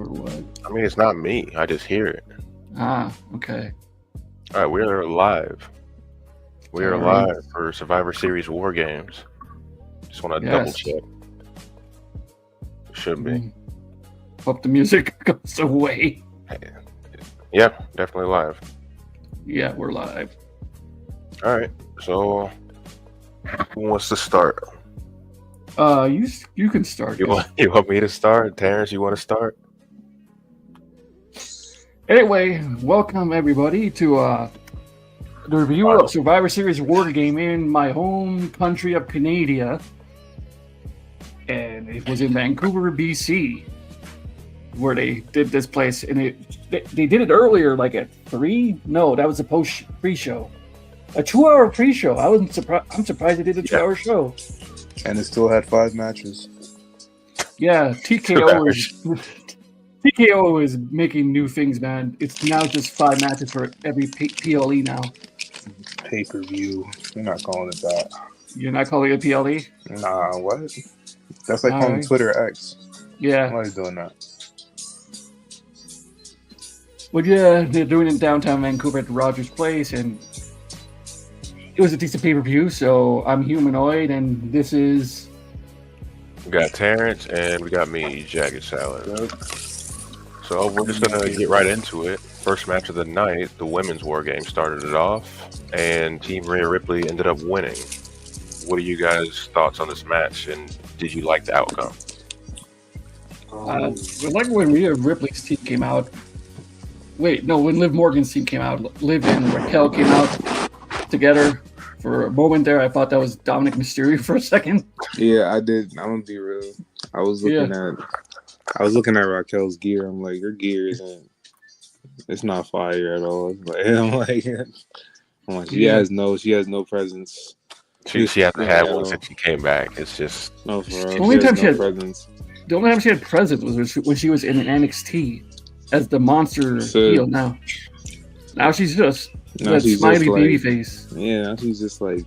or what? I mean, it's not me. I just hear it. Ah, okay. All right, we're live. We are All right. live for Survivor Series Wargames. Just want to double Yes. check. It should be. Hope the music goes away. Yeah, definitely live. Yeah, we're live. All right, so who wants to start? You can start. You want me to start? Terrence, you want to start? Anyway, welcome everybody to the review of Survivor Series War Game in my home country of Canada, and it was in Vancouver, BC, where they did this place, and they did it earlier, like at 3. No, that was a pre-show, a 2-hour pre-show. I'm surprised they did a 2-hour show, and it still had 5 matches. Yeah, TKO is making new things, man. It's now just 5 matches for every PLE now. Pay-per-view. You're not calling it that. You're not calling it PLE? Nah, what? That's like calling Twitter X. Yeah. Why are you doing that? Well, yeah, they're doing it in downtown Vancouver at Rogers Place, and it was a decent pay-per-view, so I'm Humanoid, and this is... We got Terrence, and we got me, Jagged Salad. Yep. So we're just going to get right into it. First match of the night, the women's war game started it off, and Team Rhea Ripley ended up winning. What are you guys' thoughts on this match, and did you like the outcome? Like when Rhea Ripley's team came out. Wait, no, when Liv Morgan's team came out, Liv and Raquel came out together. For a moment there, I thought that was Dominic Mysterio for a second. Yeah, I did. I'm gonna be real. I was looking at Raquel's gear. I'm like, her gear isn't. It's not fire at all. I'm like, she has no presence. She hasn't had one since she came back. It's just no. For the only time she had presence. The only time she had presence was when she was in an NXT as the monster heel. Now she's just. That smiley baby face. Yeah, now she's just like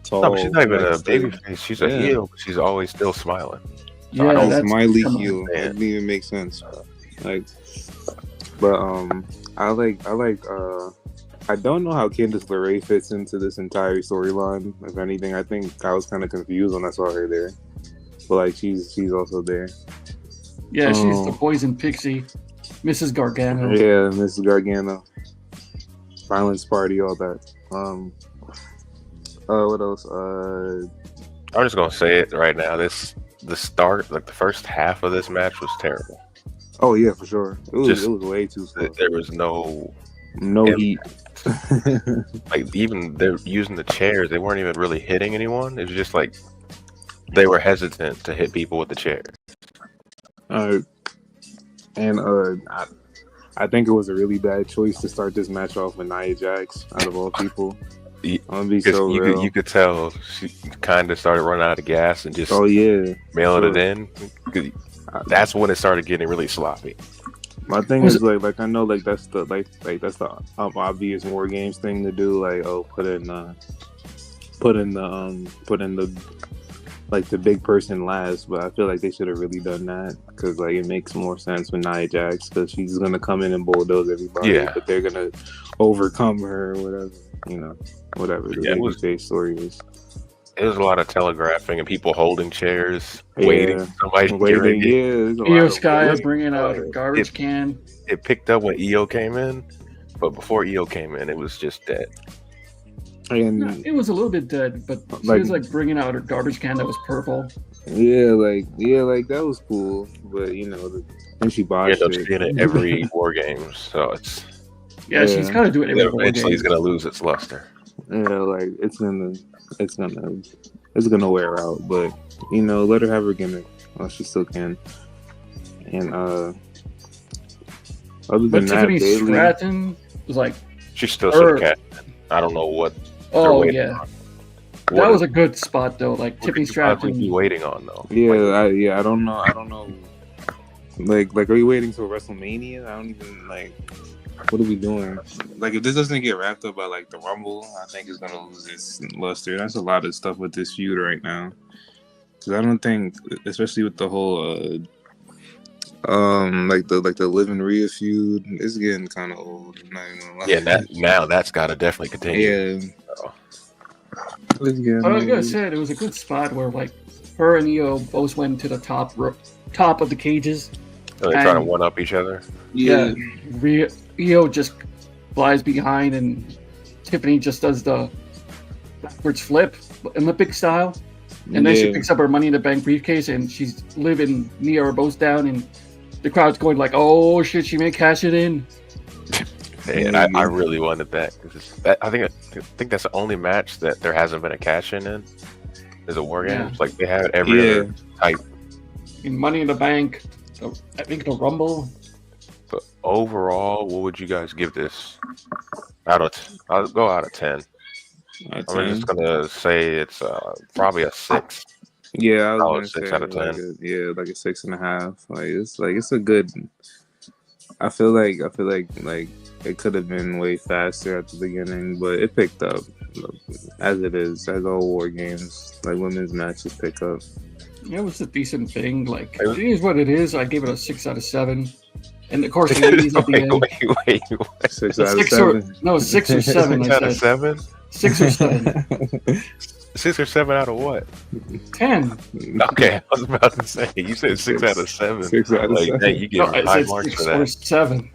tall. No, but she's not even a baby face. She's a heel, but she's always still smiling. So yeah, smiley heel. That didn't even make sense. Like, but I don't know how Candice LeRae fits into this entire storyline. If anything, I think I was kind of confused when I saw her there. But like, she's also there. Yeah, she's the poison pixie, Mrs. Gargano. Yeah, Mrs. Gargano. Violence Party, all that. What else? I'm just gonna say it right now. The start, like the first half of this match, was terrible. Oh yeah, for sure. It was way too slow. There was no heat. Like even they're using the chairs. They weren't even really hitting anyone. It was just like they were hesitant to hit people with the chairs. I think it was a really bad choice to start this match off with Nia Jax, out of all people. I'm gonna be so real. You could tell she kind of started running out of gas and just mailing it in. That's when it started getting really sloppy. My thing is like I know like that's the that's the obvious War Games thing to do. Like put in the like the big person last, but I feel like they should have really done that because like it makes more sense with Nia Jax because she's gonna come in and bulldoze everybody, but they're gonna overcome her or whatever, whatever the babyface story is. It was a lot of telegraphing and people holding chairs, waiting. Somebody Io Sky bringing out a garbage can. It picked up when Io came in, but before Io came in, it was just dead. And it was a little bit dead, but she was like bringing out her garbage can that was purple. Yeah, like that was cool, but then she botched it. She's in every War Games, so it's she's kind of doing it. Eventually, it's gonna lose its luster. Yeah, like it's gonna wear out, but let her have her gimmick while she still can. And other than Tiffany Stratton was like she's still should have. I don't know what. Oh yeah, that was a good spot though. Like Tiffany Stratton. Be waiting on though. Yeah, I don't know. Like, are we waiting till WrestleMania? I don't even like. What are we doing? Like, if this doesn't get wrapped up by like the Rumble, I think it's gonna lose its luster. That's a lot of stuff with this feud right now. Because I don't think, especially with the whole Like the Living Rhea feud, it's getting kind of old. I'm not even gonna lie. Yeah, now that's got to definitely continue. Yeah. So, Like I said, it was a good spot where like her and Io both went to the top of the cages. so they're trying to one up each other. Yeah, Io just flies behind, and Tiffany just does the backwards flip, Olympic style, and then she picks up her Money in the Bank briefcase, and she's living Nia or both down, and the crowd's going like, "Oh shit, she may cash it in." And I really wanted that. I think that's the only match that there hasn't been a cash in. Is a Wargames. Yeah. Like they have every other type. In Money in the Bank, I think the Rumble. But overall, what would you guys give this? I'll go out of 10. I'm just gonna say it's probably a 6. Yeah, I was gonna 6 say out of 10. like a 6.5. Like it's a good. I feel like it could have been way faster at the beginning, but it picked up as it is, as all War Games, like women's matches pick up. It was a decent thing. Like it is what it is. I gave it a 6 out of 7. And of course, the ladies at the end. Wait. 6 out of 7. 6 or 7. 6 out of 7. 6 or 7. 6 or 7 out of what? 10. Okay, I was about to say you said 6 out of 7. 6 out of 7. Hey, you get high marks for that. Or 7.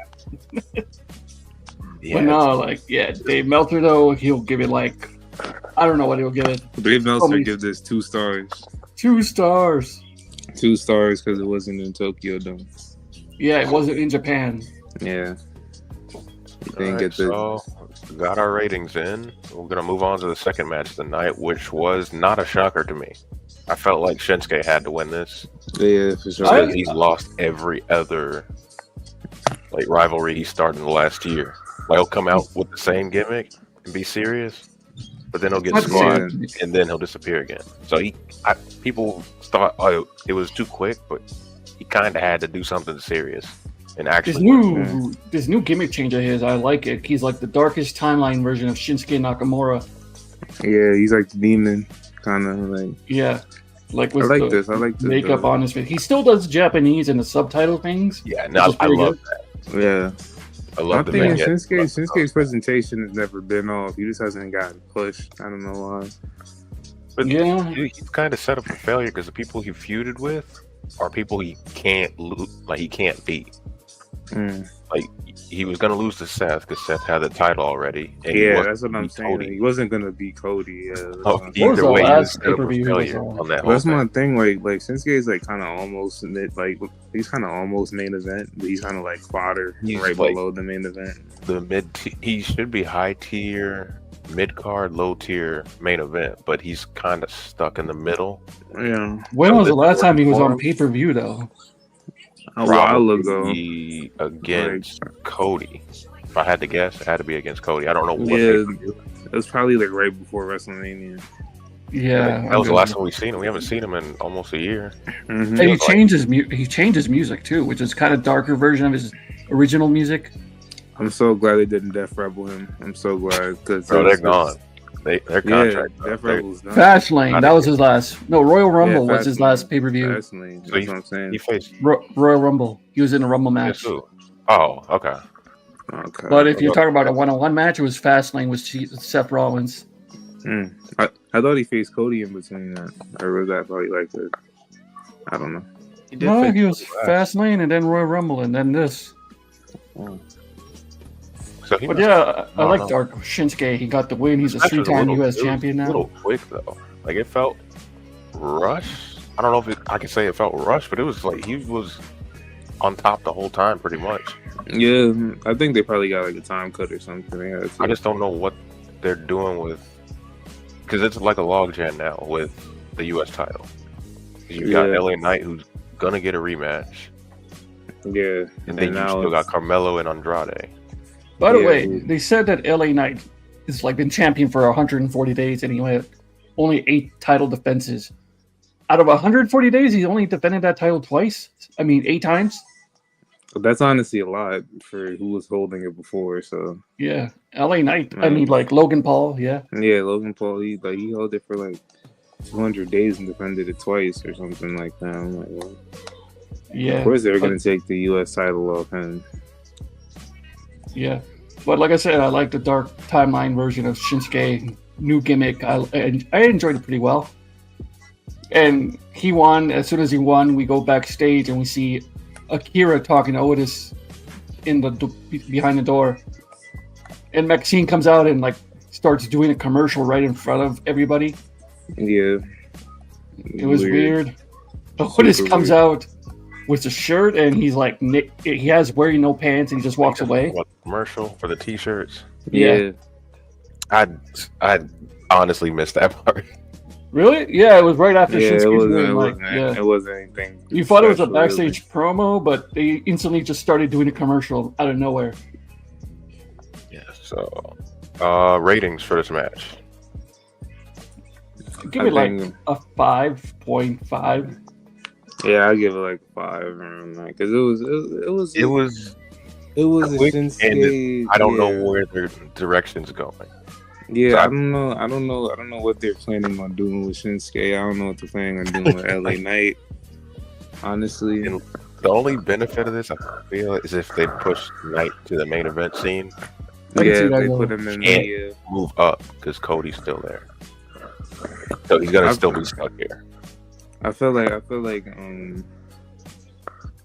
Yeah, but no, like Dave Meltzer though, he'll give it like I don't know what he'll give it. Dave Meltzer give this 2 stars. 2 stars. 2 stars because it wasn't in Tokyo Dome. Yeah, it wasn't in Japan. Yeah. You didn't get so got our ratings in. We're gonna move on to the second match of the night, which was not a shocker to me. I felt like Shinsuke had to win this. Yeah, for sure. Because he's lost every other rivalry he started in the last year. Like he'll come out with the same gimmick and be serious, but then he'll get squashed and then he'll disappear again. So people thought it was too quick, but he kind of had to do something serious. And actually, this new gimmick change of his, I like it. He's like the darkest timeline version of Shinsuke Nakamura. Yeah, he's like the demon, kind of like. Yeah, like with I like this makeup on his face. He still does Japanese and the subtitle things. Yeah, no, I love that. Yeah, I love the thing. Shinsuke's presentation has never been off. He just hasn't gotten pushed. I don't know why. But yeah, he's kind of set up for failure because the people he feuded with are people he can't beat. Like he was gonna lose to Seth because Seth had the title already. And that's what I'm saying. He wasn't gonna beat Cody. Either way, he was set up for failure on that. That's my thing. Like Shinsuke is like kind of almost he's kind of almost main event, but he's kind of like fodder below the main event. He should be high tier, mid card, low tier main event, but he's kind of stuck in the middle. Yeah. When was the last time he was on pay-per-view though? A while ago against Cody. If I had to guess, it had to be against Cody. I don't know what. It was probably like right before WrestleMania. Yeah, that was the last time we've seen him. We haven't seen him in almost a year. Mm-hmm. And he changed his music too, which is kind of darker version of his original music. I'm so glad they didn't Death Rebel him. I'm so glad because they're gone. Their contract. Death Rebel's done. Fastlane, that was his last. No, Royal Rumble was his last pay-per-view. Fastlane, that's what I'm saying. He faced Royal Rumble. He was in a Rumble match. Oh, okay. But if you're talking about a one-on-one match, it was Fastlane with Seth Rollins. I thought he faced Cody in between that, or was that probably like the? I don't know. He was Fastlane and then Royal Rumble and then this. But yeah, I like Dark Shinsuke. He got the win. He's a 3-time U.S. champion now. A little quick though. Like it felt rushed. I don't know if I can say it felt rushed, but it was like he was on top the whole time, pretty much. Yeah, I think they probably got like a time cut or something. I just don't know what they're doing with, because it's like a logjam now with the U.S. title. You got LA Knight who's gonna get a rematch. Yeah, and then you still got Carmelo and Andrade. By the way, they said that LA Knight has like been champion for 140 days and he had only 8 title defenses. Out of 140 days, he's only defended that title twice. I mean, 8 times. That's honestly a lot for who was holding it before. So yeah, LA Knight. I mean, like Logan Paul. Yeah, Logan Paul. He held it for like 200 days and defended it twice or something like that. I'm like, well. Yeah. Of course, they're gonna take the U.S. title off him. Yeah, but like I said, I like the dark timeline version of Shinsuke. New gimmick. I enjoyed it pretty well. And he won. As soon as he won, we go backstage and we see Akira talking to Otis in the behind the door. And Maxine comes out and like starts doing a commercial right in front of everybody. Yeah, it was weird. Otis comes out with a shirt and he's like he has wearing no pants and he just walks away. Commercial for the t-shirts. Yeah. I honestly missed that part. Really? Yeah, it was right after Shinsuke's it wasn't anything. You thought it was a backstage promo, but they instantly just started doing a commercial out of nowhere. Yeah. So, ratings for this match. Give it like a 5.5. Yeah, I give it like 5 around that because it was a Shinsuke. I don't know where their direction's going. Yeah, so I don't know what they're planning on doing with Shinsuke. I don't know what they're planning on doing with LA Knight. Honestly, and the only benefit of this, I feel, is if they push Knight to the main event scene. Yeah, they put him in the move up because Cody's still there, so he's gonna still be stuck here. I feel like I'm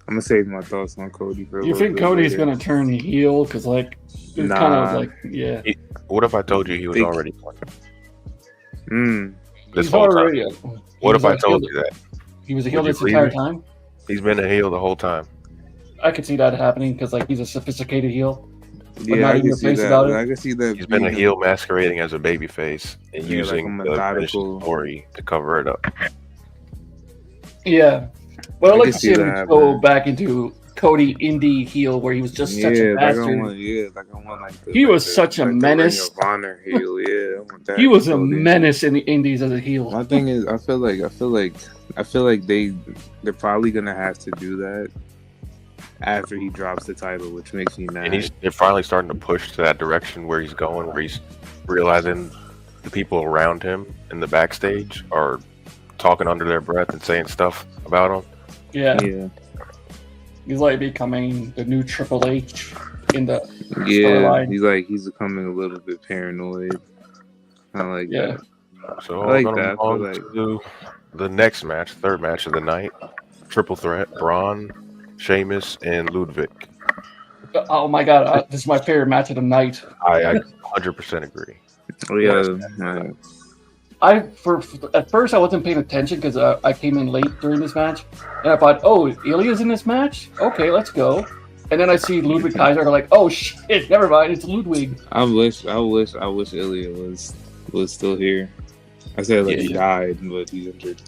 gonna save my thoughts on Cody for a You think Cody's gonna turn heel? Because like it's kind of like what if I told you he was already playing? This he's whole already. Time. What if I told you that he was a heel this entire time? He's been a heel the whole time. I could see that happening because like he's a sophisticated heel. Yeah, I can see that. I can see that. He's been a heel masquerading as a babyface and using the methodical story to cover it up. Yeah, but I'd like to see him go back into Cody indie heel where he was just such a bastard. He was such a menace. He was a menace in the indies as a heel. My thing is, I feel like they're probably gonna have to do that after he drops the title, which makes me mad. And they're finally starting to push to that direction where he's going, where he's realizing the people around him in the backstage are talking under their breath and saying stuff about him. Yeah. He's like becoming the new Triple H in the storyline. He's becoming a little bit paranoid. I like that. So I like that. To the next match, third match of the night, triple threat: Braun, Sheamus, and Ludwig. Oh my god, this is my favorite match of the night. I 100% agree. Oh yeah. At first I wasn't paying attention because I came in late during this match, and I thought, oh, Ilya's in this match? Okay, let's go. And then I see Ludwig Kaiser, and I'm like, oh shit, never mind, it's Ludwig. I wish Ilya was still here. I said he died, but he's injured.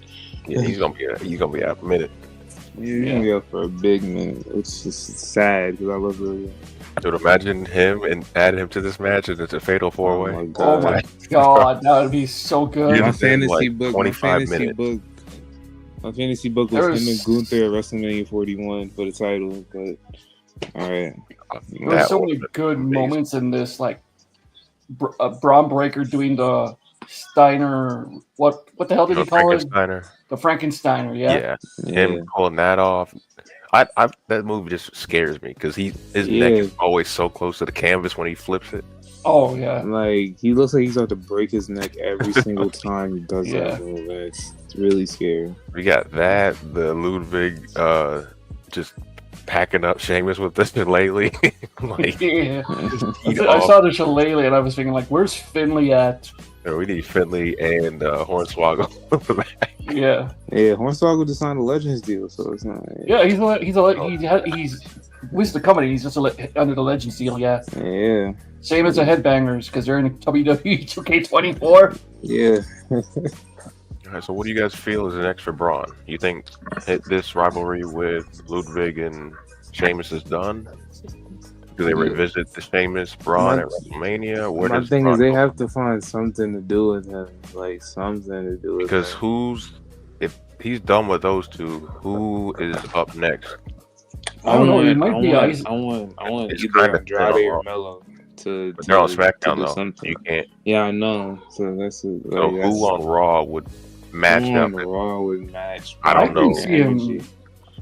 Yeah, he's gonna be out in a minute. Yeah, he's gonna be out for a big minute. It's just sad because I love Ilya. Dude, imagine him and add him to this match and it's a fatal 4-way. Oh my god, that would be so good. My fantasy book was him and Gunther at WrestleMania 41 for the title. But all right, there's so many good moments in this, like Braun Breaker doing the Steiner. What the hell did he call it? The Frankensteiner. Yeah. Him pulling that off. That movie just scares me because his neck is always so close to the canvas when he flips it. Oh yeah, like he looks like he's about to break his neck every single time he does that move. It's really scary. We got that, the Ludwig just packing up Sheamus with this shillelagh. I saw the shillelagh and I was thinking like, where's Finley at? We need Finley and Hornswoggle. Yeah, Hornswoggle just signed a Legends deal, so it's not. Yeah, he's with the company. He's just under the Legends deal. Yeah. Same as the Headbangers because they're in WWE 2K24. Yeah. All right. So, what do you guys feel is next for Braun? You think this rivalry with Ludwig and Sheamus is done? Do they revisit the Sheamus Braun at WrestleMania? My thing is, they have to find something to do with him, like something to do with. Because if he's done with those two, who is up next? I don't know. It might be Ice. I want either Andrade or Melo to. But they're on SmackDown though. Something. You can't. Yeah, I know. So that's it. So who on Raw would match up? Raw would match. I don't know.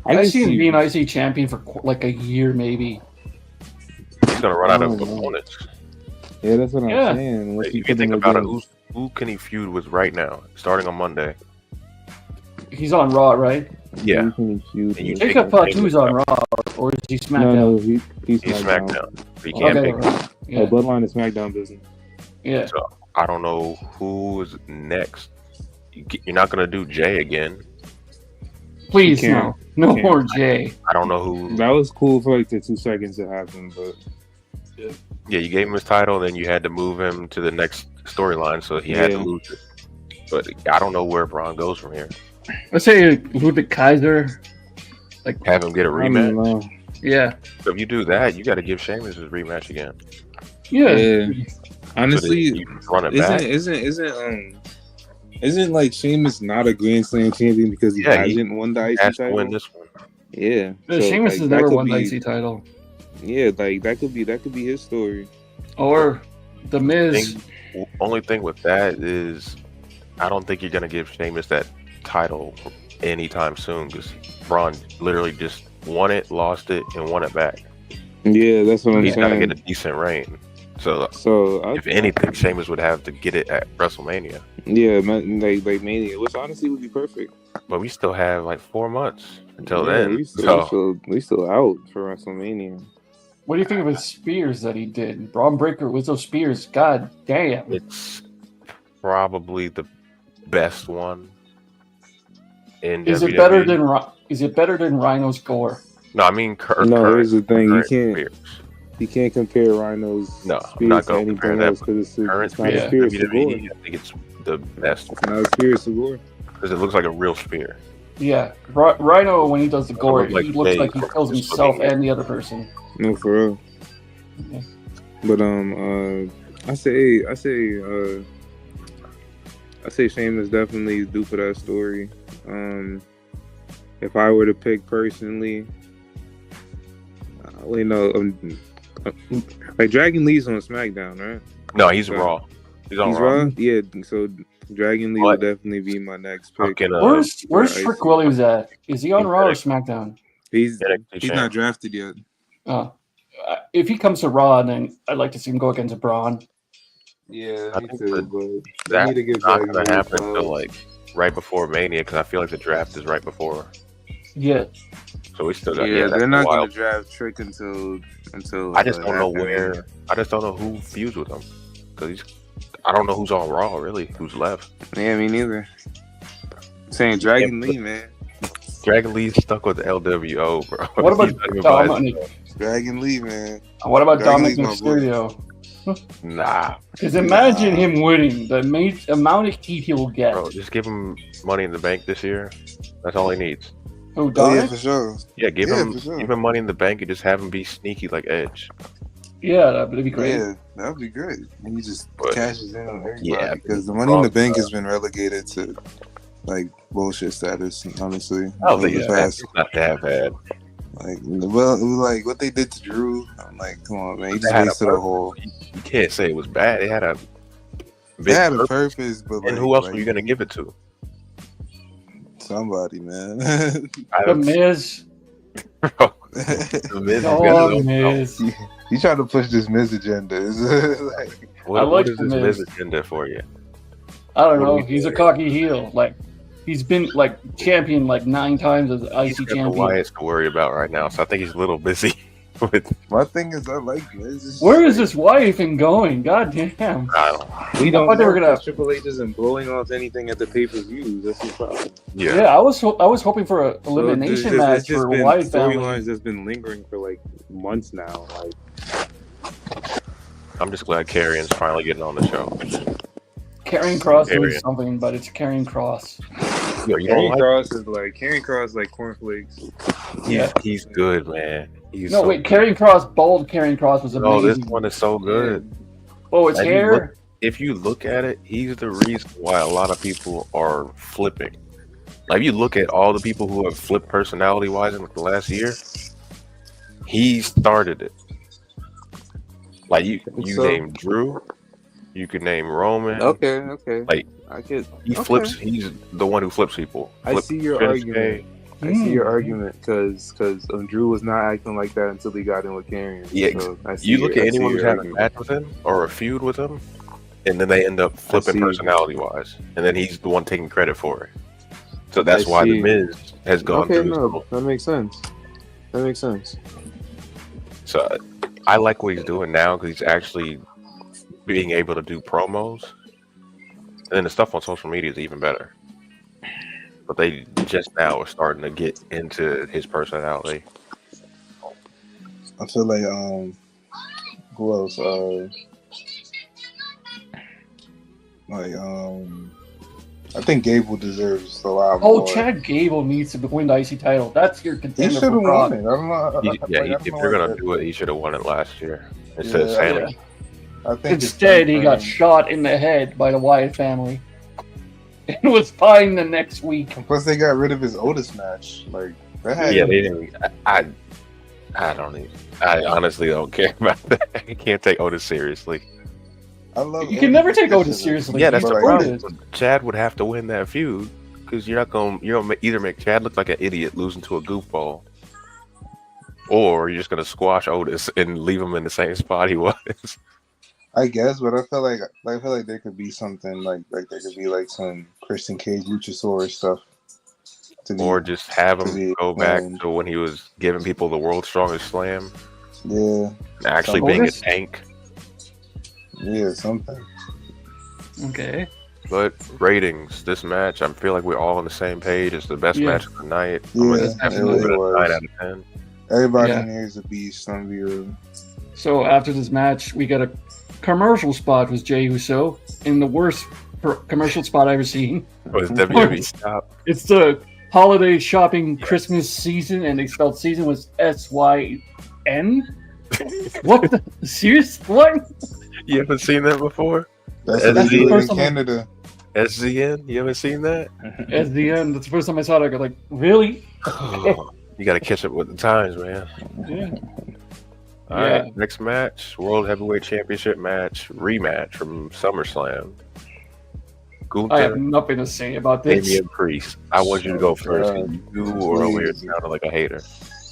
I see him being IC champion for like a year, maybe. He's gonna run out of opponents. Yeah, that's what I'm saying. If you think about it, who can he feud with right now, starting on Monday? He's on Raw, right? Yeah. Jacob Fatu's on Raw, or is he SmackDown? No, he's SmackDown. He can't pick. Yeah. Bloodline is SmackDown business. Yeah. So I don't know who is next. You're not gonna do Jay again. Please, no more Jay. I don't know who. That was cool for like the 2 seconds it happened, but yeah, you gave him his title, then you had to move him to the next storyline, so he had to lose it. But I don't know where Braun goes from here. Let's say Ludwig Kaiser, like have him get a rematch. Yeah. So if you do that, you got to give Sheamus his rematch again. Yeah. Honestly, so you run it back. Isn't like Sheamus not a Grand Slam champion because he hasn't won the IC title? To win this one. Yeah. Sheamus has never won the IC title. Yeah, like that could be his story. Or the Miz. Only thing with that is, I don't think you're gonna give Sheamus that title anytime soon because Braun literally just won it, lost it, and won it back. Yeah, that's what I'm saying. He's gotta get a decent reign. So if anything, Sheamus would have to get it at WrestleMania. Yeah, like Mania, which honestly would be perfect. But we still have like 4 months until then. We still out for WrestleMania. What do you think of his spears that he did? Braun Breaker with those spears, god damn. It's probably the best one in Is WWE. Is it better than Rhino's gore? No, I mean here's the thing, you can't compare Rhino's spears to anything else because it's not a spear, it's a gore. I think it's the best. It's not a spear, it's a gore. Because it looks like a real spear. Yeah, Rhino when he does the gore, he looks like he kills himself and the other person. No, for real. Yeah. But I say Sheamus definitely due for that story. If I were to pick personally, like Dragon Lee's on SmackDown, right? No, he's Raw. He's on Raw. Yeah, so Dragon Lee would definitely be my next pick. Where's Trick Williams at? Is he on Raw or SmackDown? He's not drafted yet. Oh, if he comes to Raw, then I'd like to see him go against Braun. Yeah, me too. But that's not going to happen until like right before Mania because I feel like the draft is right before. Yeah. So we still got. Yeah, they're not going to draft Trick until. I just don't know where. I just don't know who fused with him because I don't know who's on Raw really. Who's left? Yeah, me neither. I'm saying Dragon Lee, man. Dragon Lee's stuck with LWO, bro. What about Dominic? Dragon Lee, man. What about Dominic Mysterio? Nah. Because imagine him winning. The amount of heat he will get. Bro, just give him Money in the Bank this year. That's all he needs. Oh, Dominic? Yeah, for sure. Yeah, give him Money in the Bank and just have him be sneaky like Edge. Yeah, that'd be great. Yeah, that'd be great. And he just cashes in on everybody because the Money in the Bank has been relegated to like bullshit status. Honestly, I don't think it's not that bad. Like what they did to Drew, I'm like, come on, man, he just wasted a whole. You can't say it was bad. It had a purpose, but and who else were you gonna give it to? Somebody, man. The Miz. The Miz. Oh, Miz. You trying to push this Miz agenda? What is this Miz agenda for you? I don't know. He's a cocky heel. Like he's been like champion like 9 times as IC champion. Wyatt's to worry about right now, so I think he's a little busy. My thing is, I like Miz. Where is this Wyatt thing going? God damn. We don't know. They were gonna Triple H isn't blowing off anything at the pay-per-view. That's the problem. Yeah, I was hoping for an elimination match for Wyatt family. Storylines that's been lingering for like months now. Like, I'm just glad Karrion's finally getting on the show. Karrion Kross is something, but it's Karrion Kross. Karrion Kross like cornflakes. Yeah, he's good, man. Karrion Kross, bald Karrion Kross was amazing. Oh, this one is so good. Oh, his hair. If you look at it, he's the reason why a lot of people are flipping. Like, if you look at all the people who have flipped personality-wise in the last year, he started it. Like, you name Drew, you could name Roman. Okay. Like, I could. He flips. He's the one who flips people. I see your argument. I see your argument because Drew was not acting like that until he got in with Karrion. Yeah, so you look at anyone who's having a match with him or a feud with him, and then they end up flipping personality-wise, and then he's the one taking credit for it. So that's why The Miz has gone through this. That makes sense. So I like what he's doing now because he's actually being able to do promos, and then the stuff on social media is even better. But they just now are starting to get into his personality. I feel like who else? I think Gable deserves a lot more. Oh, Chad Gable needs to win the IC title. That's your contender. He should have won it. I don't know. If you're gonna do it, he should have won it last year instead of Sammy. I think instead, he got shot in the head by the Wyatt family. It was fine the next week. And plus, they got rid of his Otis match. Like that had they didn't. I honestly don't care about that. I can't take Otis seriously. I love. You can never take Otis seriously. Yeah, that's the problem. Chad would have to win that feud because you're gonna either make Chad look like an idiot losing to a goofball, or you're just gonna squash Otis and leave him in the same spot he was. I guess, but I feel like there could be something like there could be like some Christian Cage Luchasaurus stuff. Or just have him go back to when he was giving people the world's strongest slam. Yeah. Actually being a tank. Yeah, something. Okay. But ratings, this match, I feel like we're all on the same page. It's the best match of the night. Yeah, it's absolutely it was. 9 out of 10. Everybody in here is a beast. So after this match, we got a commercial spot with Jey Uso in the worst commercial spot I've ever seen. Oh, it's WWE stop. It's the holiday shopping Christmas season, and they spelled season was SYN. What the serious? What? You haven't seen that before? That's in Canada. SZN? You haven't seen that? SZN. That's the first time I saw it. I got like, really? You got to catch up with the times, man. Yeah. All right, next match, World Heavyweight Championship match, rematch from SummerSlam. Gunther, I have nothing to say about this. Damian Priest. I want you to go first. You were over here sounding like a hater.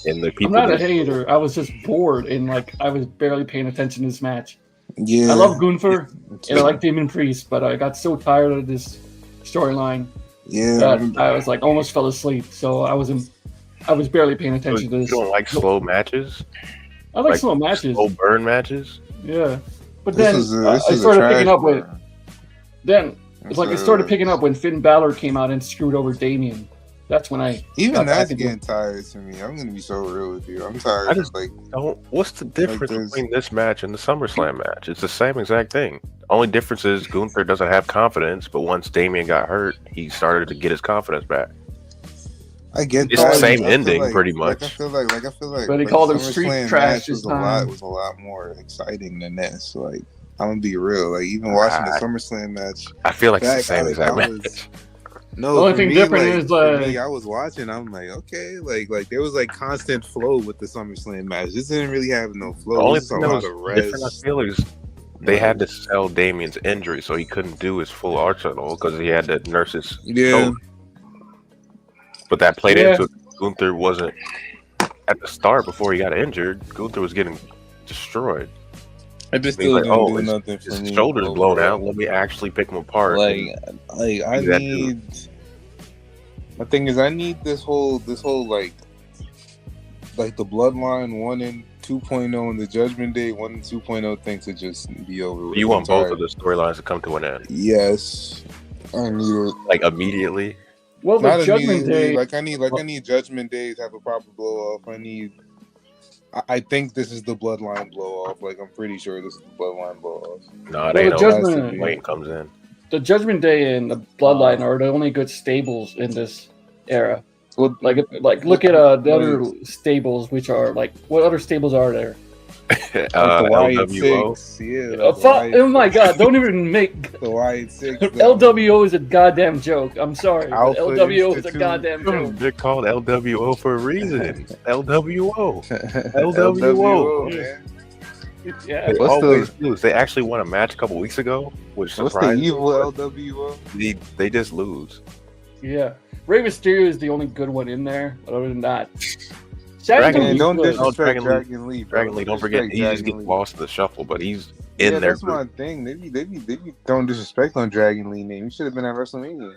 And the people I'm not a hater. I was just bored and I was barely paying attention to this match. Yeah, I love Gunther and I like Damian Priest, but I got so tired of this storyline that I was almost fell asleep. So I was barely paying attention to this. You don't like slow matches? I like slow matches. Slow burn matches? Yeah. But then I started picking up with... Then, it's I started picking up when Finn Balor came out and screwed over Damian. That's when I... Even that's getting tired to me. I'm going to be so real with you. I'm tired. I just don't... What's the difference between this match and the SummerSlam match? It's the same exact thing. Only difference is Gunther doesn't have confidence, but once Damian got hurt, he started to get his confidence back. I get it's that. The same ending, pretty much. I feel like. But he called him street trash. Was a lot more exciting than this. I'm gonna be real. Even watching the SummerSlam match, I feel like it's the same exact match. No, the only thing different is I was watching. I'm like, okay, there was constant flow with the SummerSlam match. This didn't really have no flow. The only thing that was different, I feel, is they had to sell Damian's injury, so he couldn't do his full arsenal because he had to nurse his shoulder. But that played into it. Gunther wasn't at the start before he got injured. Gunther was getting destroyed. I just still didn't do nothing for his me. Shoulder's blown out. Let me actually pick him apart. I need. My thing is, I need this whole the Bloodline 1 and 2.0 and the Judgment Day 1 and 2.0 thing to just be over with. You want both of the storylines to come to an end? Yes, I need it immediately. Well, the Judgment Day, I need Judgment Day to have a proper blow off. I think this is the Bloodline blow off. I'm pretty sure this is the Bloodline blow off. No, it ain't. Judgment Wayne comes in. The Judgment Day and the Bloodline are the only good stables in this era. Well, look at the other stables, which are what other stables are there? LWO. Oh my God! Don't even make the Wyatt Six. LWO is a goddamn joke. I'm sorry, but LWO is a goddamn joke. They're called LWO for a reason. LWO. Man. Yeah. They always lose. They actually won a match a couple weeks ago, which what's the evil LWO? They just lose. Yeah, Rey Mysterio is the only good one in there. But other than that, Man, don't good. disrespect Dragon Lee, bro. Dragon Lee, don't forget, he just gets lost in the shuffle, but he's in there. That's my thing. They be throwing disrespect on Dragon Lee name. He should have been at WrestleMania.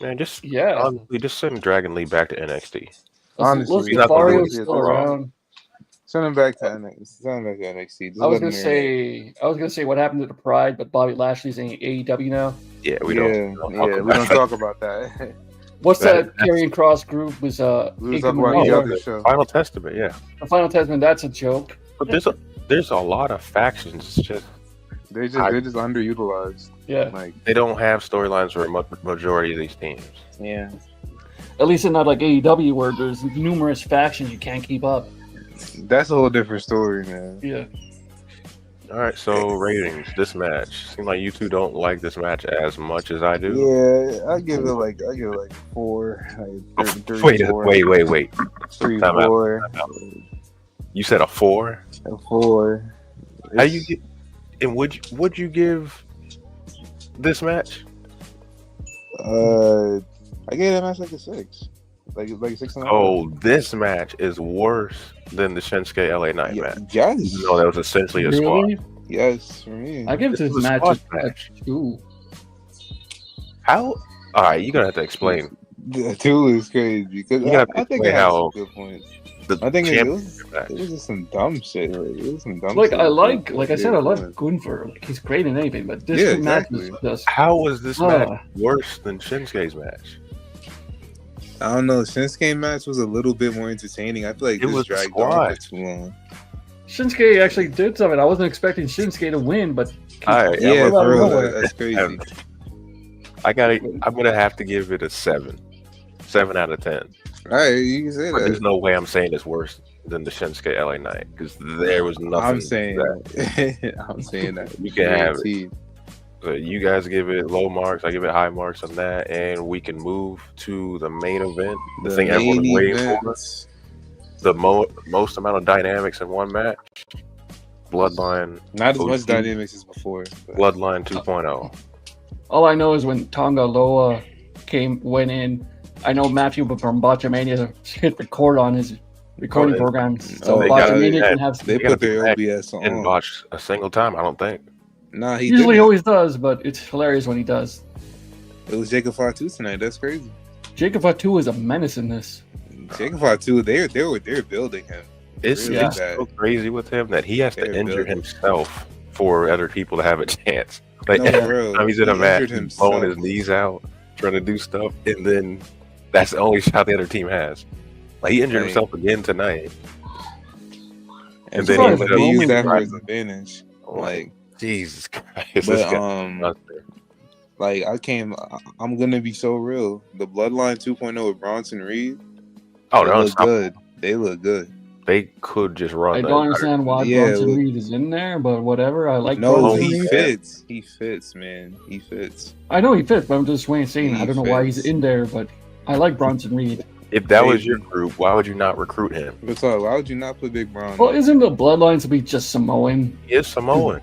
Man, honestly, just send Dragon Lee back to NXT. Honestly, he's not going to do it still around. Send him back to NXT. Send him back to NXT. I was gonna say what happened to the Pride, but Bobby Lashley's in AEW now. Yeah, we don't talk about that. What's that Karrion Kross group was? We talk about the other show. Final Testament, yeah. The Final Testament. That's a joke. But there's a lot of factions. It's just they're just underutilized. Yeah, like they don't have storylines for a majority of these teams. Yeah, at least not like AEW where there's numerous factions you can't keep up. That's a whole different story, man. Yeah. All right, so ratings. This match. Seems like you two don't like this match as much as I do. Yeah, I give it like 4. Wait. 3, 4. You said a 4? A 4. How you get? And would you give this match? I gave that match like a 6. Like 6.5. Oh, this match is worse than the Shinsuke LA Knight match. Yes. No, that was essentially a squad. Yes, for me. I give this match a 2. How? All right, you're gonna have to explain. The 2 is crazy because I think it has some good points. I think it was just some dumb shit. Like I said, I like Gunther. Like he's great in anything, but this match is just. How was this match worse than Shinsuke's match? I don't know. Shinsuke match was a little bit more entertaining. I feel like this dragged on for too long. Shinsuke actually did something. I wasn't expecting Shinsuke to win, but for real, that's crazy. I'm gonna have to give it a 7 out of 10. All right, you can say that. There's no way I'm saying it's worse than the Shinsuke LA Knight because there was nothing. I'm saying that. You can have it. So you guys give it low marks, I give it high marks on that, and we can move to the main event. The thing everyone's waiting for. The most amount of dynamics in one match. Bloodline. Not as much dynamics as before. Bloodline 2.0. All I know is when Tonga Loa went in, I know Matthew from Botchamania hit record on his recording program. So Botchamania can have. They put their OBS on. Didn't botch a single time, I don't think. Nah, he usually always does, but it's hilarious when he does. It was Jacob Fatu tonight. That's crazy. Jacob Fatu is a menace in this. Jacob Fatu, they're building him. It's so crazy with him that he has to injure himself for other people to have a chance. Like every time he's in a match, he's blowing his knees out, trying to do stuff, and then that's the only shot the other team has. Like he injured himself again tonight, and then he used that for his advantage. Like. Jesus Christ! But, like I'm gonna be so real. The Bloodline 2.0 with Bronson Reed. Oh, they look good. They look good. They could just run. I don't understand why Bronson Reed is in there, but whatever. I like. No, he fits. He fits, man. He fits. I know he fits, but I'm just saying. I don't know why he's in there, but I like Bronson Reed. If that was your group, why would you not recruit him? Why would you not put Big Bron? Well, isn't the Bloodline to be just Samoan? He is Samoan.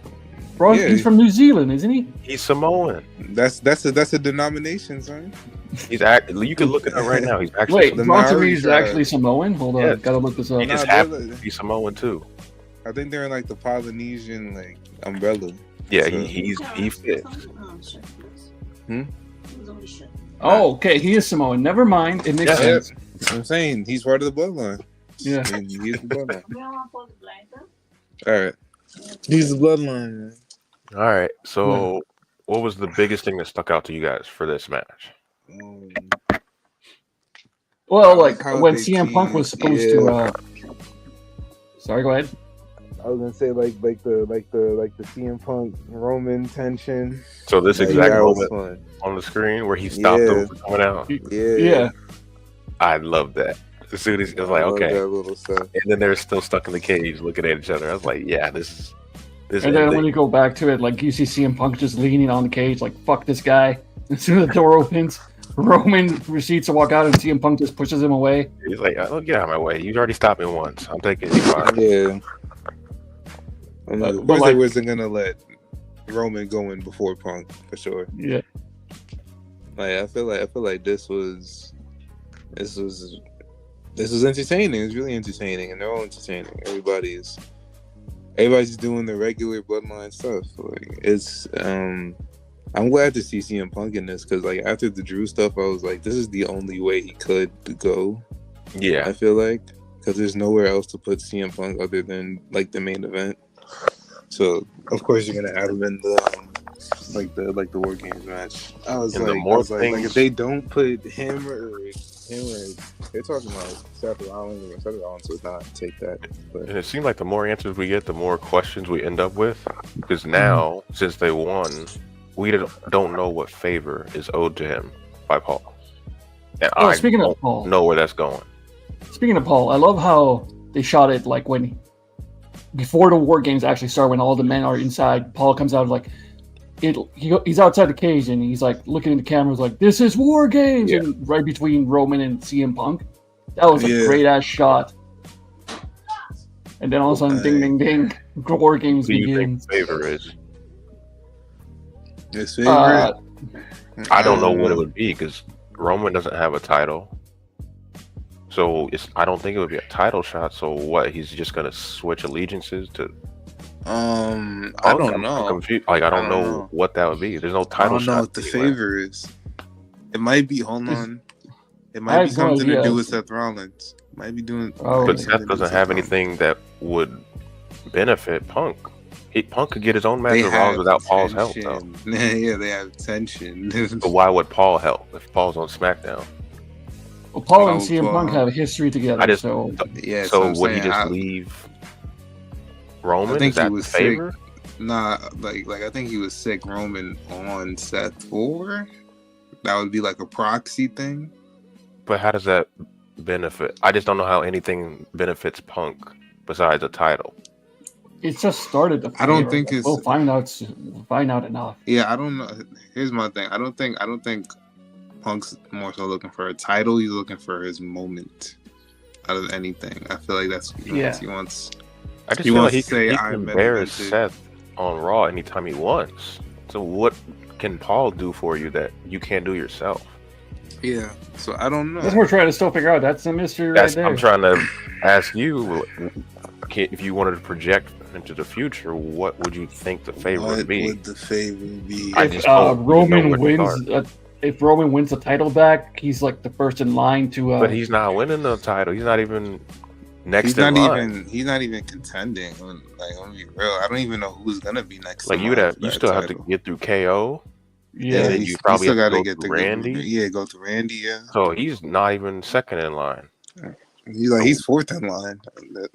He's from New Zealand, isn't he? He's Samoan. That's a denomination, son. You can look it up right now. He's actually Bronson Reed is actually Samoan. Hold on, gotta look this up. He just happens to be Samoan too. I think they're in like the Polynesian umbrella. Yeah, so. he fits. Oh, okay. He is Samoan. Never mind. It makes sense. I'm saying he's part of the Bloodline. Yeah, he's the Bloodline. All right, he's the Bloodline, man. All right. So, what was the biggest thing that stuck out to you guys for this match? Well, like when CM Punk was supposed to. Sorry, go ahead. I was gonna say like the CM Punk Roman tension. So this exact moment on the screen where he stopped him from coming out. Yeah. I love that. As soon as it was like, okay, and then they're still stuck in the cage looking at each other. I was like, yeah, this. And then when you go back to it, like you see CM Punk just leaning on the cage, like fuck this guy. As soon as the door opens, Roman proceeds to walk out, and CM Punk just pushes him away. He's like, "Oh, get out of my way! You already stopped me once. I'm taking it." Yeah. But they wasn't gonna let Roman go in before Punk for sure. Yeah. Like I feel like this was entertaining. It was really entertaining, and they're all entertaining. Everybody's doing the regular Bloodline stuff. Like it's I'm glad to see CM Punk in this because like after the Drew stuff, I was like, this is the only way he could go. Yeah, I feel like because there's nowhere else to put CM Punk other than like the main event. So of course you're gonna have him in the like the War Games match. I was like, if they don't put him or they're talking about Seth Rollins, and Seth Rollins would not take that. But. And it seems like the more answers we get, the more questions we end up with. Because now, since they won, we don't know what favor is owed to him by Paul. And speaking of Paul, know where that's going. Speaking of Paul, I love how they shot it like before the War Games actually start, when all the men are inside. Paul comes out like he's outside the cage and he's like looking in the cameras like, "This is War Games," and right between Roman and CM Punk. That was a great ass shot. And then all of a sudden, ding, ding, ding, War Games begins. Who do you think favor is? His favorite? I don't know what it would be because Roman doesn't have a title. So I don't think it would be a title shot. So what? He's just gonna switch allegiances to. I don't know. I'm confused. Like I don't know what that would be. There's no title shot. I don't know what the favor is. It might be. Hold on. It might be something to do with Seth Rollins. Might be doing. But Seth doesn't have anything that would benefit Punk. Punk could get his own match with Rollins without Paul's help, though. Yeah, they have tension. But why would Paul help if Paul's on SmackDown? Well, Paul and CM Punk have a history together. So would he just leave Roman? I think he was sick. Nah, like I think he was sick. Roman on Seth for that would be like a proxy thing. But how does that benefit? I just don't know how anything benefits Punk besides a title. It's just started. I don't think it's. We'll find out. Find out enough. Yeah, I don't know. Here's my thing. I don't think Punk's more so looking for a title. He's looking for his moment out of anything. I feel like that's what he wants. I just feel like he can embarrass Seth on Raw anytime he wants. So what can Paul do for you that you can't do yourself? Yeah, so I don't know. That's what we're trying to still figure out. That's the mystery right there. I'm trying to ask you, if you wanted to project into the future, what would you think the favor would be? What would the favor be? If Roman wins, if Roman wins the title back, he's like the first in line to. But he's not winning the title. He's not even next in line. He's not even contending. Like, let me be real. I don't even know who's gonna be next. Like you still have to get through KO. Yeah, and then you probably have to go through Randy. Go through Randy. Yeah. So he's not even second in line. He's fourth in line.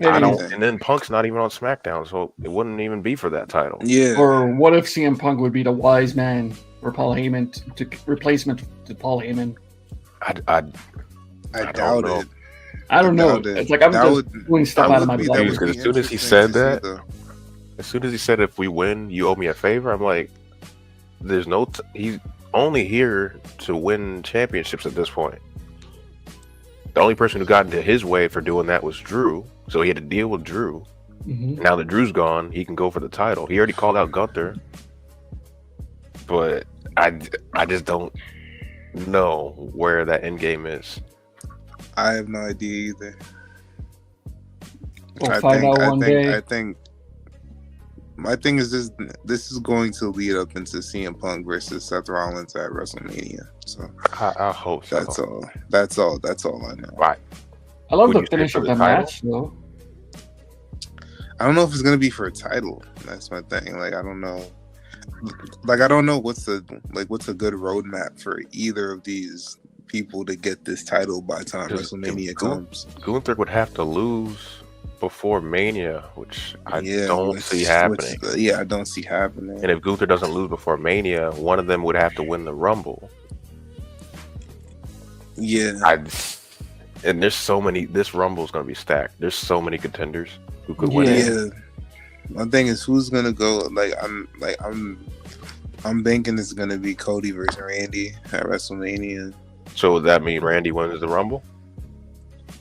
And then Punk's not even on SmackDown, so it wouldn't even be for that title. Yeah. Or what if CM Punk would be the wise man for Paul Heyman to replacement to Paul Heyman? I doubt it. I don't know. It's like I'm just doing stuff out of my life. Because as soon as he said that, if we win, you owe me a favor, I'm like, there's no. He's only here to win championships at this point. The only person who got into his way for doing that was Drew, so he had to deal with Drew. Mm-hmm. Now that Drew's gone, he can go for the title. He already called out Gunther, but I just don't know where that end game is. I have no idea either. We'll find out one day. I think my thing is this is going to lead up into CM Punk versus Seth Rollins at WrestleMania. So I hope so. That's all I know. Right. I love the finish of the match, though. I don't know if it's gonna be for a title. That's my thing. Like I don't know. Like I don't know what's a good roadmap for either of these people to get this title by the time WrestleMania comes. Gunther would have to lose before Mania, which I don't see happening. I don't see happening. And if Gunther doesn't lose before Mania, one of them would have to win the Rumble. Yeah. And there's so many. This Rumble is going to be stacked. There's so many contenders who could win it. Yeah. My thing is, who's gonna go? I'm thinking it's gonna be Cody versus Randy at WrestleMania. So would that mean Randy wins the Rumble?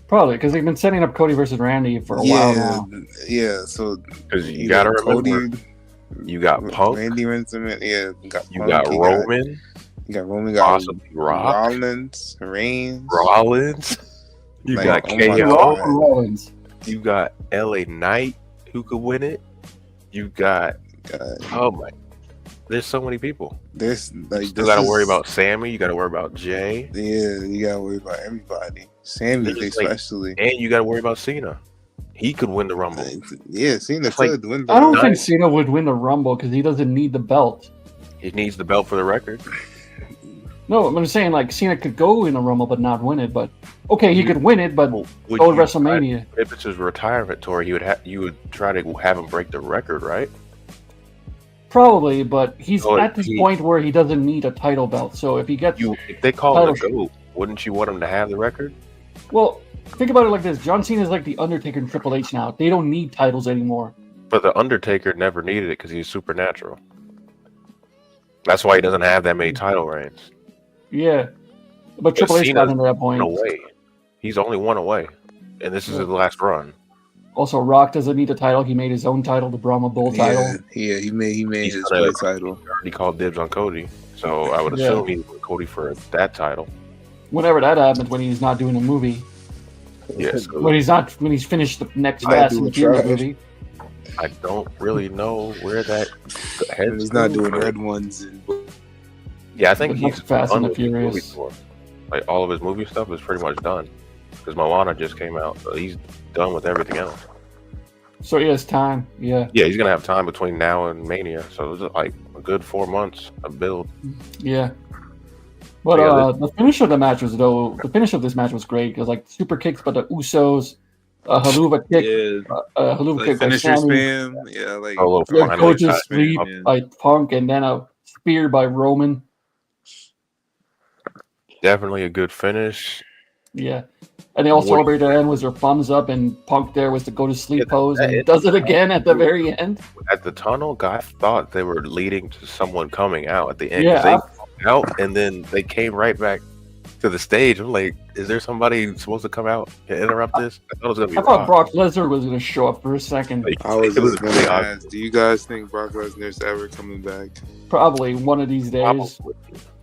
Probably, because they've been setting up Cody versus Randy for a while now. Yeah, so because you gotta remember, you got Punk, Randy wins him. Yeah, you got Roman. You got Roman, got possibly Rock, Rollins, Reigns. You Like, got oh my KO. Rock or Rollins. You got LA Knight who could win it. You got oh my. There's so many people. There's like you still got to worry about Sammy. You got to worry about Jay. Yeah, you got to worry about everybody. Sammy especially, and you got to worry about Cena. He could win the Rumble. Yeah, Cena could win the Rumble. I don't think Cena would win the Rumble because he doesn't need the belt. He needs the belt for the record. No, I'm saying like Cena could go in a Rumble but not win it. But okay, he could win it, but go to WrestleMania. If it's his retirement tour, you would try to have him break the record, right? Probably, but he's at this point where he doesn't need a title belt. So if he gets, if they call him the GOAT, wouldn't you want him to have the record? Well, think about it like this: John Cena is like the Undertaker and Triple H now. They don't need titles anymore. But the Undertaker never needed it because he's supernatural. That's why he doesn't have that many title reigns. Yeah, but Triple H got him to that point. Away. He's only one away, and this is his last run. Also, Rock doesn't need a title. He made his own title, the Brahma Bull title. Yeah, he made his own title. He already called dibs on Cody, so I would assume he's with Cody for that title. Whenever that happens, when he's not doing a movie. Yes. When he's finished the next Fast and the Furious movie. I don't really know where that heads. He's not doing red ones. Yeah, I think he's Fast and the Furious. Like all of his movie stuff is pretty much done because Moana just came out, so he's done with everything else. So he has time. Yeah, he's gonna have time between now and Mania, so it's like a good 4 months of build. Yeah, but the finish of the match was the finish of this match was great because like super kicks by the Usos, a haluva kick, a haluva kick by Sammy, spam, like a coach's sweep by Punk, and then a spear by Roman. Definitely a good finish. Yeah. And they all celebrate their end was their thumbs up, and Punk there was to go to sleep pose, and does it again at the very end. At the tunnel, I thought they were leading to someone coming out at the end. Yeah. They out, and then they came right back to the stage. I'm like, is there somebody supposed to come out and interrupt this? I thought it was going to be Brock Lesnar was going to show up for a second. I was just going to ask, do you guys think Brock Lesnar's ever coming back? Probably one of these days. Probably.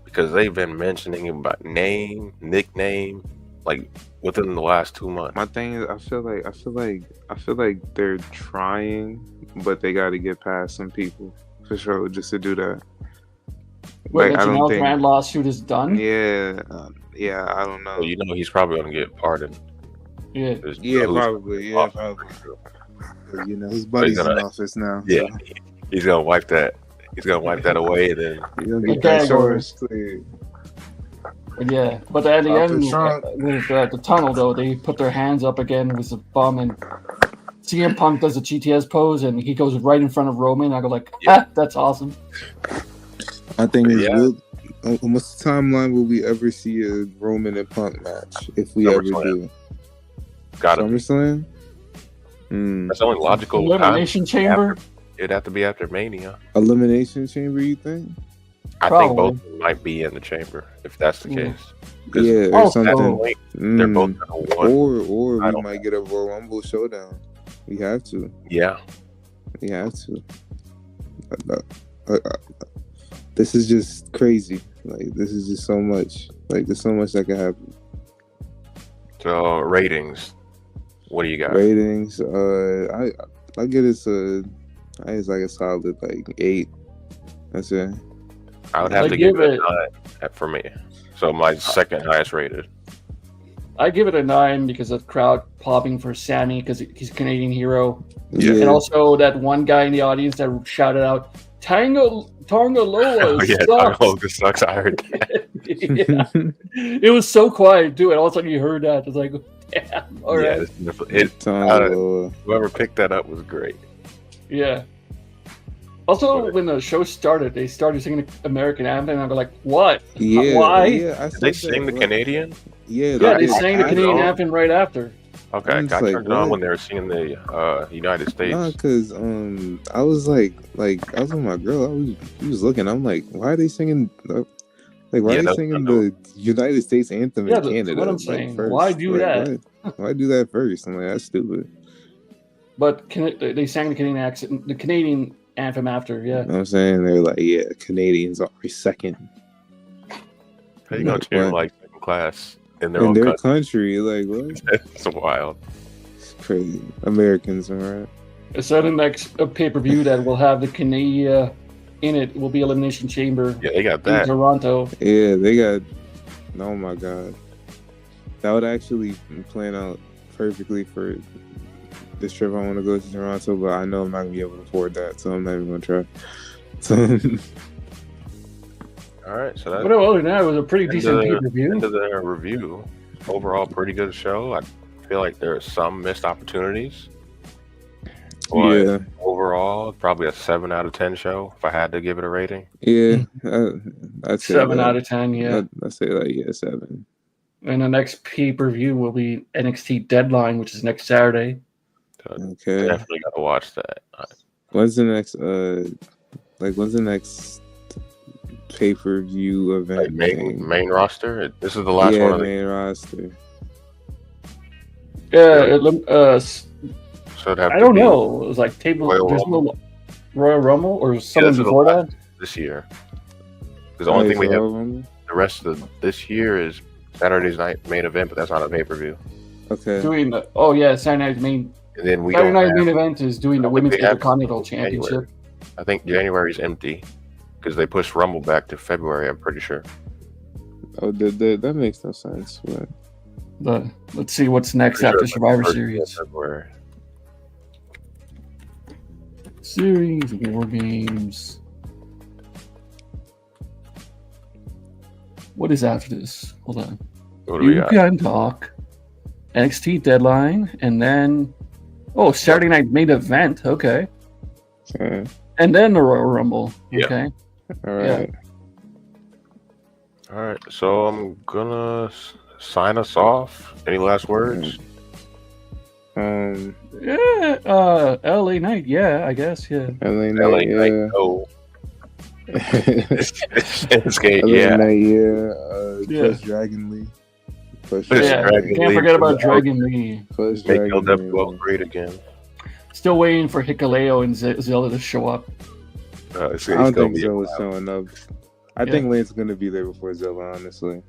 Because they've been mentioning him by name, nickname, like within the last 2 months. My thing is, I feel like they're trying, but they got to get past some people for sure just to do that. Wait, like, Janelle Grant lawsuit is done? Yeah, I don't know. Well, he's probably gonna get pardoned. Yeah, probably. His buddy's in office now. Yeah, so. He's gonna wipe that. He's gonna wipe that away, and then he's gonna get that shoulders cleared. Yeah, but at the end, with the tunnel though, they put their hands up again with the bum, and CM Punk does a GTS pose, and he goes right in front of Roman. I go like, that's awesome. I think what's the timeline will we ever see a Roman and Punk match if we ever do? Got it. SummerSlam? That's the only logical Elimination Chamber? It'd have to be after Mania. Elimination Chamber, you think? I think both might be in the chamber if that's the case. Yeah, or something. They're both gonna want. Or we might get a Royal Rumble showdown. We have to. Yeah, we have to. This is just crazy. Like, this is just so much. Like, there's so much that can happen. So ratings, what do you got? Ratings, I get it's like a solid 8. That's it. I would have to give it a 9 for me. So my second highest rated. I give it a 9 because of the crowd popping for Sammy because he's a Canadian hero. Yeah. And also that one guy in the audience that shouted out, Tonga Loa sucks. Tonga Loa sucks. I heard that. It was so quiet, too. And all of a sudden you heard that. It's like, damn. All right. Whoever picked that up was great. Yeah. Also, when the show started, they started singing the American anthem, and I was like, what? Yeah. Why? Yeah, did they sing the Canadian? Yeah, they sang the Canadian anthem right after. Okay, I got turned on when they were singing the United States. Nah, because I was like I was with my girl. She was looking. I'm like, why are they singing? Why are they singing the United States anthem in Canada? What I'm saying. First? Why do that? Why do that first? I'm like, that's stupid. But they sang the Canadian anthem after, yeah. You know what I'm saying? They're like, Canadians are second. How you gonna treat them like second class in their in own their country? Like what? It's wild. It's crazy. Americans, all right. So the next pay-per-view that will have the Canadian in it will be Elimination Chamber. Yeah, they got in that. Toronto. Yeah, they got. Oh my god, that would actually plan out perfectly for this trip. I want to go to Toronto, but I know I'm not gonna be able to afford that, so I'm not even gonna try. So, all right, so that's But other than that, it was a pretty decent pay-per-view. Into the review. Overall, pretty good show. I feel like there are some missed opportunities. But yeah, overall, probably a 7 out of 10 show if I had to give it a rating. yeah, I'd say 7 that. out of 10, yeah. I'd say like 7. And the next pay-per-view will be NXT Deadline, which is next Saturday. So Okay. definitely gotta watch that. When's the next when's the next pay-per-view event? Like main roster. This is the last one of the main roster. Yeah, so it'd have I to don't be know. It was like Royal there's Rumble. no Royal Rumble or something this is the before last that. this year. Because the only thing we have Rumble? the rest of this year is Saturday's night main event, but that's not a pay-per-view. Okay. Doing the Saturday night main. And then we Saturday don't night have, main event is doing the I think Women's they have Intercontinental January. Championship. I think January's empty because they pushed Rumble back to February. I'm pretty sure. Oh, that makes no sense. But Let's see what's next Pretty after sure Survivor it's Series. February. Series War Games. What is after this? Hold on. What do we You got? Can Talk, NXT Deadline, and then Saturday night main event. Okay, and then the Royal Rumble. Yeah. Okay, all right. All right, so I'm gonna sign us off. Any last words? yeah. LA Night. Yeah, I guess. Yeah. LA LA Night, Night, yeah. no. It's great, LA yeah. Night, Yeah. Plus Dragon Lee. Plus Yeah, Dragon can't Lee. forget about Dragon Lee. Plus Make Dragon LWO Lee. great again. Still waiting for Hikaleo and Zelda to show up. It's I don't gonna think be Zilla's showing up. I think Lane's gonna be there before Zilla, honestly.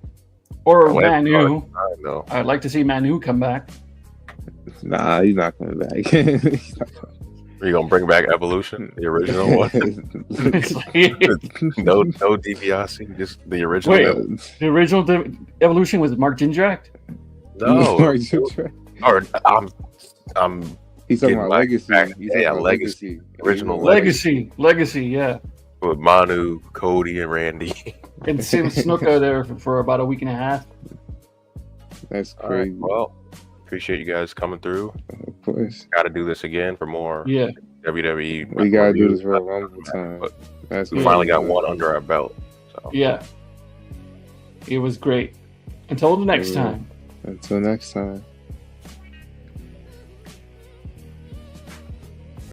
Or Oh, Manu. I know. I'd like to see Manu come back. Nah, he's not coming back. Are you gonna bring back Evolution, the original one? It's like- no DiBiase, just the original. Wait. The original Evolution was Mark Jindrak? No, or I'm He's talking Getting about my Legacy. back- He's talking yeah, about Legacy. Original Legacy, yeah. with Manu, Cody, and Randy. And Sim Snuka there for about a week and a half. That's All right, crazy. well, appreciate you guys coming through. Of course. Got to do this again for more Yeah. WWE. We gotta do reviews. this for a Rumble time. But That's we Yeah. finally got one under our belt. So. Yeah. It was great. Until the next Yeah. time. Until next time.